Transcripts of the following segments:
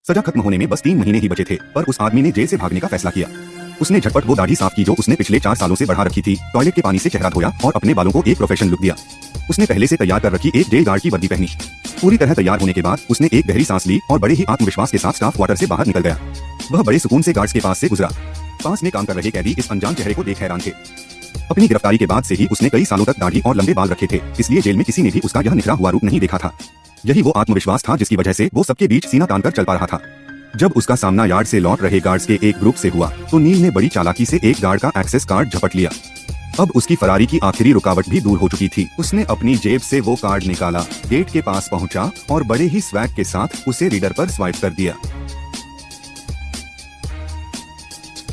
सजा खत्म होने में बस 3 महीने ही बचे थे, पर उस आदमी ने जेल से भागने का फैसला किया। उसने झटपट वो दाढ़ी साफ की जो उसने पिछले 4 सालों से बढ़ा रखी थी, टॉयलेट के पानी से चेहरा धोया और अपने बालों को एक प्रोफेशनल लुक दिया। उसने पहले से तैयार कर रखी एक जेल गार्ड की वर्दी पहनी। पूरी तरह तैयार होने के बाद उसने एक गहरी सांस ली और बड़े ही आत्मविश्वास के साथ स्टाफ क्वार्टर से बाहर निकल गया। वह बड़े सुकून से गार्ड्स के पास से गुजरा। पास में काम कर रहे कैदी इस अनजान चेहरे को देख हैरान थे। अपनी गिरफ्तारी के बाद से ही उसने कई सालों तक दाढ़ी और लंबे बाल रखे थे, इसलिए जेल में किसी ने भी उसका यह निखरा हुआ रूप नहीं देखा था। यही वो आत्मविश्वास था जिसकी वजह से वो सबके बीच सीना तानकर चल पा रहा था। जब उसका सामना यार्ड से लौट रहे गार्ड्स के एक ग्रुप से हुआ तो नील ने बड़ी चालाकी से एक गार्ड का एक्सेस कार्ड झपट लिया। अब उसकी फरारी की आखिरी रुकावट भी दूर हो चुकी थी। उसने अपनी जेब से वो कार्ड निकाला, गेट के पास पहुंचा और बड़े ही स्वैग के साथ उसे रीडर पर स्वाइप कर दिया।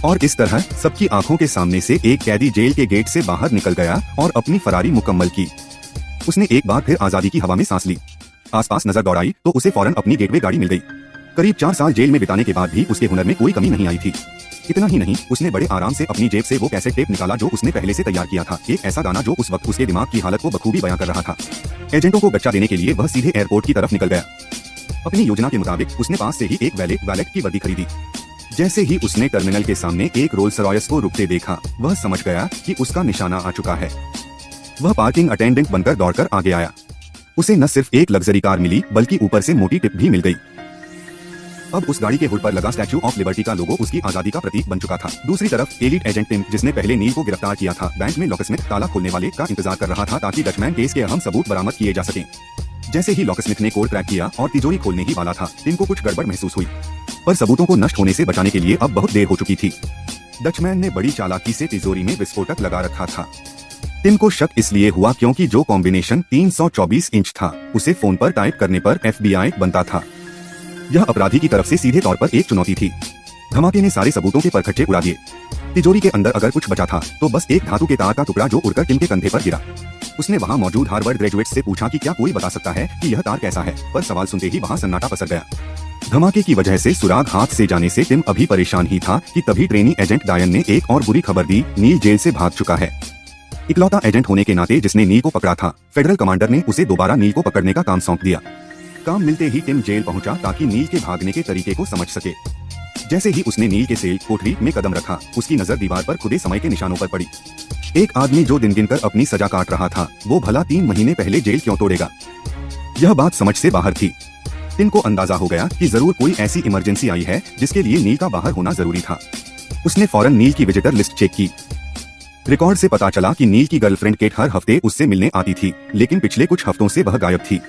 और इस तरह सबकी आंखों के सामने से एक कैदी जेल के गेट से बाहर निकल गया और अपनी फरारी मुकम्मल की। उसने एक बार फिर आजादी की हवा में सांस ली। आसपास नजर दौड़ाई तो उसे फौरन अपनी गेटवे गाड़ी मिल गई। करीब 4 साल जेल में बिताने के बाद भी उसके हुनर में कोई कमी नहीं आई थी। इतना ही नहीं, उसने बड़े आराम से अपनी जेब से वो कैसेट टेप निकाला जो उसने पहले से तैयार किया था, एक ऐसा गाना जो उस वक्त उसके दिमाग की हालत को बखूबी बयां कर रहा था। एजेंटों को गच्चा देने के लिए वह सीधे एयरपोर्ट की तरफ निकल गया। अपनी योजना के मुताबिक उसने पास से ही एक वैलेट की वर्दी खरीदी। जैसे ही उसने टर्मिनल के सामने एक रोल्स रॉयस को रुकते देखा, वह समझ गया कि उसका निशाना आ चुका है। वह पार्किंग अटेंडेंट बनकर दौड़कर आगे आया। उसे न सिर्फ एक लग्जरी कार मिली बल्कि ऊपर से मोटी टिप भी मिल गई। अब उस गाड़ी के हुड पर लगा स्टैच्यू ऑफ लिबर्टी का लोगो उसकी आजादी का प्रतीक बन चुका था। दूसरी तरफ एलीट एजेंट टिम, जिसने पहले नील को गिरफ्तार किया था, बैंक में लॉकस्मिथ ताला खोलने वाले का इंतजार कर रहा था ताकि डचमैन केस के अहम सबूत बरामद किए जा सकें। जैसे ही लॉकस्मिथ ने कोड क्रैक किया और तिजोरी खोलने ही वाला था, टिम को कुछ गड़बड़ महसूस हुई, पर सबूतों को नष्ट होने से बचाने के लिए अब बहुत देर हो चुकी थी। डचमैन ने बड़ी चालाकी से तिजोरी में विस्फोटक लगा रखा था। टिम को शक इसलिए हुआ क्योंकि जो कॉम्बिनेशन 324 इंच था उसे फोन पर टाइप करने पर FBI बनता था। यह अपराधी की तरफ से सीधे तौर पर एक चुनौती थी। धमाके ने सारे सबूतों के परखच्चे उड़ा दिए। तिजोरी के अंदर अगर कुछ बचा था तो बस एक धातु के तार का टुकड़ा जो उड़कर टिम के कंधे पर गिरा। उसने वहां मौजूद हार्वर्ड ग्रेजुएट्स से पूछा कि क्या कोई बता सकता है कि यह तार कैसा है, पर सवाल सुनते ही वहां सन्नाटा पसर गया। धमाके की वजह से सुराग हाथ से जाने से टिम अभी परेशान ही था कि तभी ट्रेनी एजेंट डायन ने एक और बुरी खबर दी, नील जेल से भाग चुका है। इकलौता एजेंट होने के नाते जिसने नील को पकड़ा था, फेडरल कमांडर ने उसे दोबारा नील को पकड़ने का काम सौंप दिया। काम मिलते ही टिम जेल पहुंचा ताकि नील के भागने के तरीके को समझ सके। जैसे ही उसने नील के सेल कोठरी में कदम रखा, उसकी नजर दीवार पर खुदे समय के निशानों पर पड़ी। एक आदमी जो दिन गिनकर अपनी सजा काट रहा था, वो भला 3 महीने पहले जेल क्यों तोड़ेगा? यह बात समझ से बाहर थी। टिम को अंदाजा हो गया कि जरूर कोई ऐसी इमरजेंसी आई है जिसके लिए नील का बाहर होना जरूरी था। उसने फौरन नील की विजिटर लिस्ट चेक की। रिकॉर्ड से पता चला कि नील की गर्लफ्रेंड केट हर हफ्ते उससे मिलने आती थी, लेकिन पिछले कुछ हफ्तों से वह गायब थी।